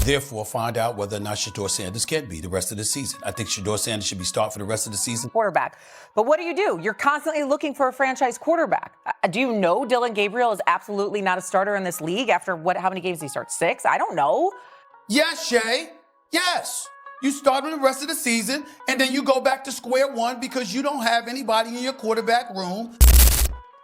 Therefore, find out whether or not Shedeur Sanders can be the rest of the season. I think Shedeur Sanders should be start for the rest of the season. Quarterback. But what do? You're constantly looking for a franchise quarterback. Do you know Dylan Gabriel is absolutely not a starter in this league after how many games did he start? 6? I don't know. Yes, Shay. Yes. You start on the rest of the season, and then you go back to square one because you don't have anybody in your quarterback room.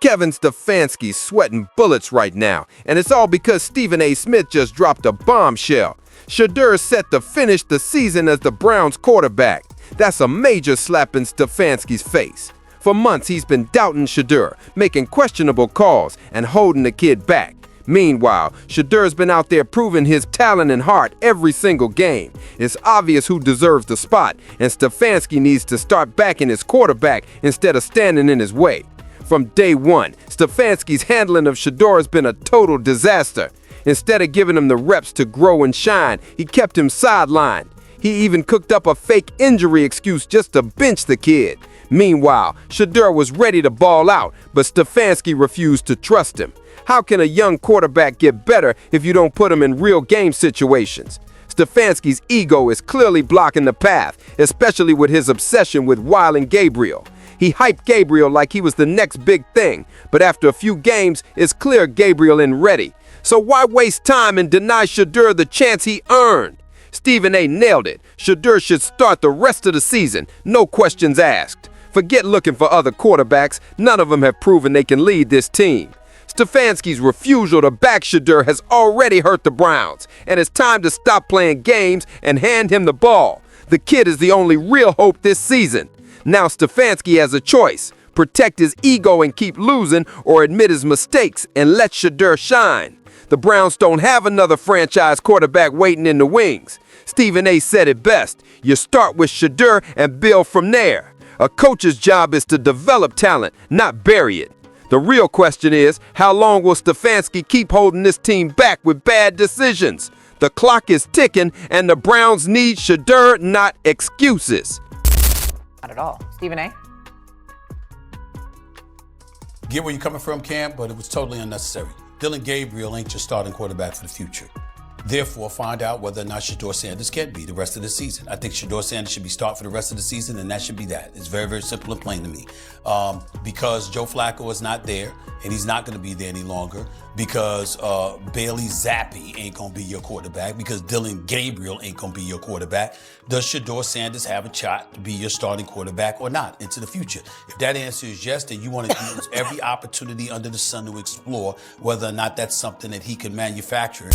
Kevin Stefanski's sweating bullets right now, and it's all because Stephen A. Smith just dropped a bombshell. Shedeur is set to finish the season as the Browns quarterback. That's a major slap in Stefanski's face. For months, he's been doubting Shedeur, making questionable calls and holding the kid back. Meanwhile, Shedeur's been out there proving his talent and heart every single game. It's obvious who deserves the spot, and Stefanski needs to start backing his quarterback instead of standing in his way. From day one, Stefanski's handling of Shedeur has been a total disaster. Instead of giving him the reps to grow and shine, he kept him sidelined. He even cooked up a fake injury excuse just to bench the kid. Meanwhile, Shedeur was ready to ball out, but Stefanski refused to trust him. How can a young quarterback get better if you don't put him in real game situations? Stefanski's ego is clearly blocking the path, especially with his obsession with wilding Gabriel. He hyped Gabriel like he was the next big thing, but after a few games, it's clear Gabriel ain't ready. So why waste time and deny Shedeur the chance he earned? Stephen A. nailed it. Shedeur should start the rest of the season, no questions asked. Forget looking for other quarterbacks. None of them have proven they can lead this team. Stefanski's refusal to back Shedeur has already hurt the Browns, and it's time to stop playing games and hand him the ball. The kid is the only real hope this season. Now Stefanski has a choice: protect his ego and keep losing, or admit his mistakes and let Shedeur shine. The Browns don't have another franchise quarterback waiting in the wings. Stephen A. said it best: you start with Shedeur and build from there. A coach's job is to develop talent, not bury it. The real question is, how long will Stefanski keep holding this team back with bad decisions? The clock is ticking, and the Browns need Shedeur, not excuses. Not at all. Stephen A.? Get where you're coming from, Cam, but it was totally unnecessary. Dylan Gabriel ain't your starting quarterback for the future. Therefore, find out whether or not Shedeur Sanders can be the rest of the season. I think Shedeur Sanders should be start for the rest of the season, and that should be that. It's very, very simple and plain to me. Because Joe Flacco is not there, and he's not going to be there any longer. Because Bailey Zappi ain't going to be your quarterback. Because Dylan Gabriel ain't going to be your quarterback. Does Shedeur Sanders have a shot to be your starting quarterback or not into the future? If that answer is yes, then you want to use every opportunity under the sun to explore whether or not that's something that he can manufacture.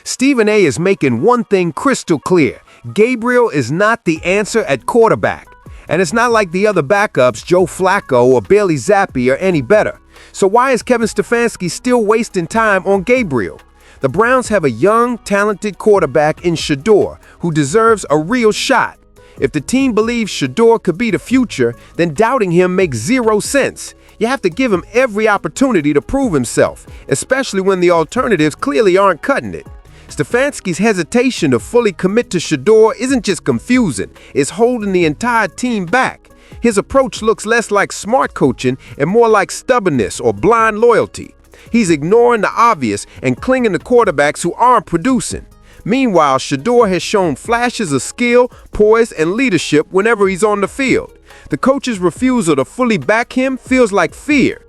Stephen A. is making one thing crystal clear: Gabriel is not the answer at quarterback. And it's not like the other backups, Joe Flacco or Bailey Zappi, are any better. So why is Kevin Stefanski still wasting time on Gabriel? The Browns have a young, talented quarterback in Shedeur who deserves a real shot. If the team believes Shedeur could be the future, then doubting him makes zero sense. You have to give him every opportunity to prove himself, especially when the alternatives clearly aren't cutting it. Stefanski's hesitation to fully commit to Shedeur isn't just confusing, it's holding the entire team back. His approach looks less like smart coaching and more like stubbornness or blind loyalty. He's ignoring the obvious and clinging to quarterbacks who aren't producing. Meanwhile, Shedeur has shown flashes of skill, poise, and leadership whenever he's on the field. The coach's refusal to fully back him feels like fear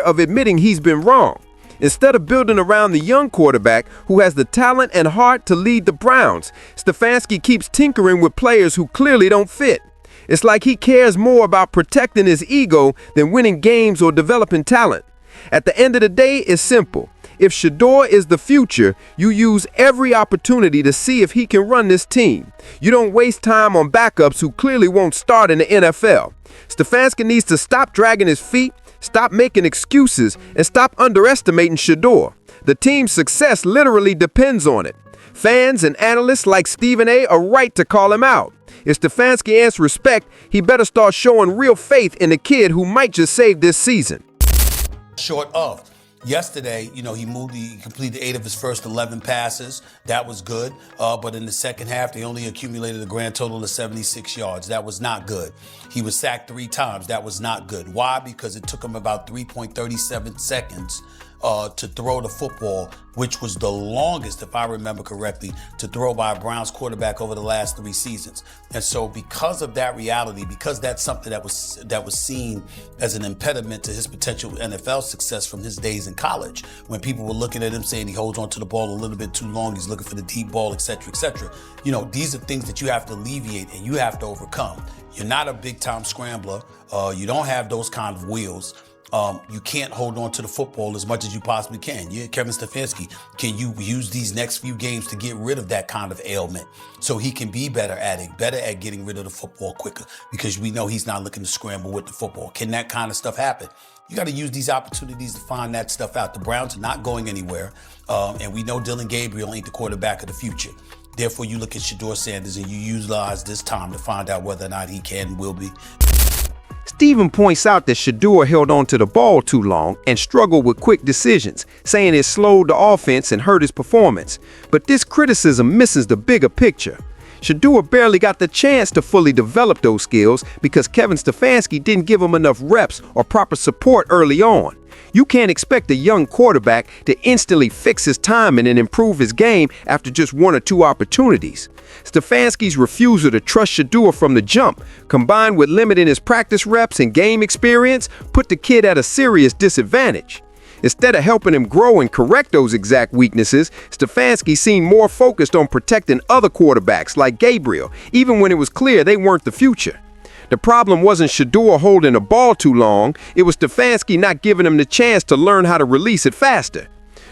of admitting he's been wrong. Instead of building around the young quarterback who has the talent and heart to lead the Browns, Stefanski keeps tinkering with players who clearly don't fit. It's like he cares more about protecting his ego than winning games or developing talent. At the end of the day, it's simple. If Shedeur is the future, you use every opportunity to see if he can run this team. You don't waste time on backups who clearly won't start in the NFL. Stefanski needs to stop dragging his feet, stop making excuses, and stop underestimating Shedeur. The team's success literally depends on it. Fans and analysts like Stephen A. are right to call him out. If Stefanski wants respect, he better start showing real faith in the kid who might just save this season. Short of. Yesterday, he completed 8 of his first 11 passes. That was good. But in the second half, they only accumulated a grand total of 76 yards. That was not good. He was sacked 3 times. That was not good. Why? Because it took him about 3.37 seconds to throw the football, which was the longest, if I remember correctly, to throw by a Browns quarterback over the last 3 seasons. And so because of that reality, because that's something that was seen as an impediment to his potential NFL success from his days in college, when people were looking at him saying he holds on to the ball a little bit too long, he's looking for the deep ball, et cetera, et cetera. You know, these are things that you have to alleviate and you have to overcome. You're not a big-time scrambler. You don't have those kind of wheels. You can't hold on to the football as much as you possibly can. Kevin Stefanski, can you use these next few games to get rid of that kind of ailment so he can be better at it, better at getting rid of the football quicker? Because we know he's not looking to scramble with the football. Can that kind of stuff happen? You got to use these opportunities to find that stuff out. The Browns are not going anywhere, and we know Dillon Gabriel ain't the quarterback of the future. Therefore, you look at Shedeur Sanders and you utilize this time to find out whether or not he can and will be. Stephen points out that Shedeur held on to the ball too long and struggled with quick decisions, saying it slowed the offense and hurt his performance. But this criticism misses the bigger picture. Shedeur barely got the chance to fully develop those skills because Kevin Stefanski didn't give him enough reps or proper support early on. You can't expect a young quarterback to instantly fix his timing and improve his game after just 1 or 2 opportunities. Stefanski's refusal to trust Shedeur from the jump, combined with limiting his practice reps and game experience, put the kid at a serious disadvantage. Instead of helping him grow and correct those exact weaknesses, Stefanski seemed more focused on protecting other quarterbacks like Gabriel, even when it was clear they weren't the future. The problem wasn't Shedeur holding the ball too long, it was Stefanski not giving him the chance to learn how to release it faster.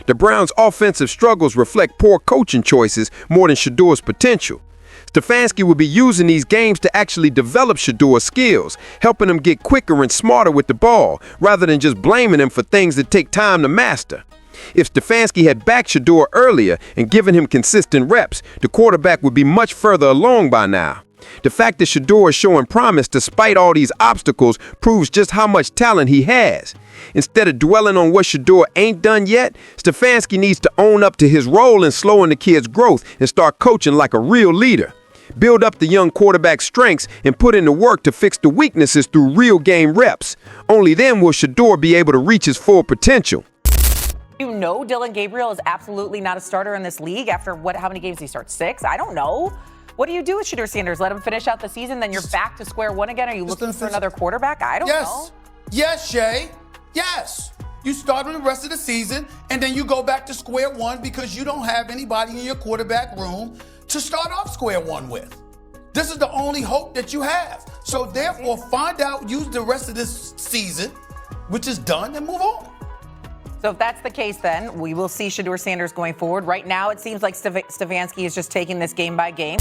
The Browns' offensive struggles reflect poor coaching choices more than Shedeur's potential. Stefanski will be using these games to actually develop Shedeur's skills, helping him get quicker and smarter with the ball, rather than just blaming him for things that take time to master. If Stefanski had backed Shedeur earlier and given him consistent reps, the quarterback would be much further along by now. The fact that Shedeur is showing promise despite all these obstacles proves just how much talent he has. Instead of dwelling on what Shedeur ain't done yet, Stefanski needs to own up to his role in slowing the kid's growth and start coaching like a real leader. Build up the young quarterback's strengths and put in the work to fix the weaknesses through real game reps. Only then will Shedeur be able to reach his full potential. You know Dillon Gabriel is absolutely not a starter in this league after how many games did he start? 6? I don't know. What do you do with Shedeur Sanders? Let him finish out the season, then you're back to square one again? Are you looking for another quarterback? I don't know. Yes, Shay. Yes. You start on the rest of the season, and then you go back to square one because you don't have anybody in your quarterback room to start off square one with. This is the only hope that you have. So therefore, find out, use the rest of this season, which is done, and move on. So if that's the case, then we will see Shedeur Sanders going forward. Right now, it seems like Stefanski is just taking this game by game.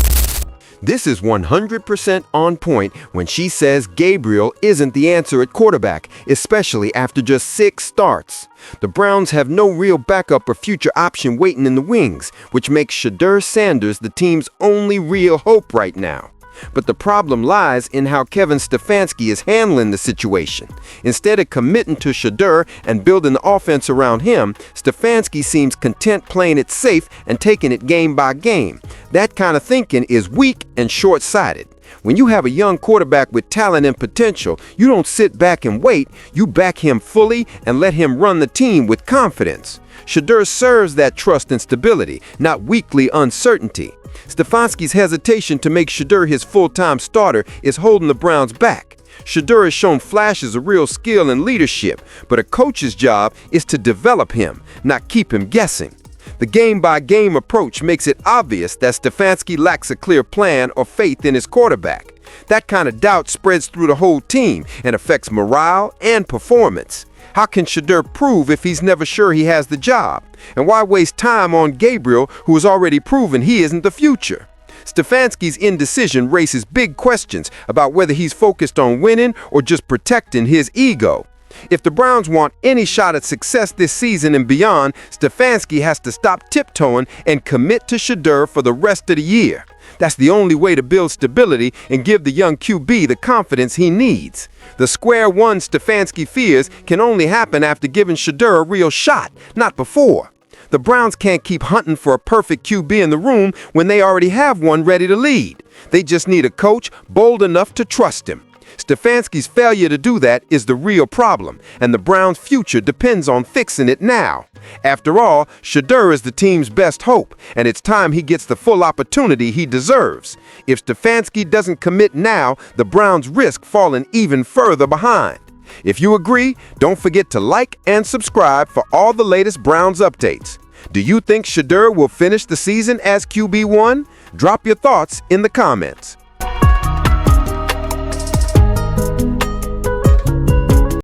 This is 100% on point when she says Gabriel isn't the answer at quarterback, especially after just 6 starts. The Browns have no real backup or future option waiting in the wings, which makes Shedeur Sanders the team's only real hope right now. But the problem lies in how Kevin Stefanski is handling the situation. Instead of committing to Shedeur and building the offense around him, Stefanski seems content playing it safe and taking it game by game. That kind of thinking is weak and short-sighted. When you have a young quarterback with talent and potential, you don't sit back and wait, you back him fully and let him run the team with confidence. Shedeur serves that trust and stability, not weekly uncertainty. Stefanski's hesitation to make Shedeur his full-time starter is holding the Browns back. Shedeur has shown flashes of real skill and leadership, but a coach's job is to develop him, not keep him guessing. The game-by-game approach makes it obvious that Stefanski lacks a clear plan or faith in his quarterback. That kind of doubt spreads through the whole team and affects morale and performance. How can Shedeur prove if he's never sure he has the job? And why waste time on Gabriel, who has already proven he isn't the future? Stefanski's indecision raises big questions about whether he's focused on winning or just protecting his ego. If the Browns want any shot at success this season and beyond, Stefanski has to stop tiptoeing and commit to Shedeur for the rest of the year. That's the only way to build stability and give the young QB the confidence he needs. The square one Stefanski fears can only happen after giving Shedeur a real shot, not before. The Browns can't keep hunting for a perfect QB in the room when they already have one ready to lead. They just need a coach bold enough to trust him. Stefanski's failure to do that is the real problem, and the Browns' future depends on fixing it now. After all, Shedeur is the team's best hope, and it's time he gets the full opportunity he deserves. If Stefanski doesn't commit now, the Browns risk falling even further behind. If you agree, don't forget to like and subscribe for all the latest Browns updates. Do you think Shedeur will finish the season as QB1? Drop your thoughts in the comments.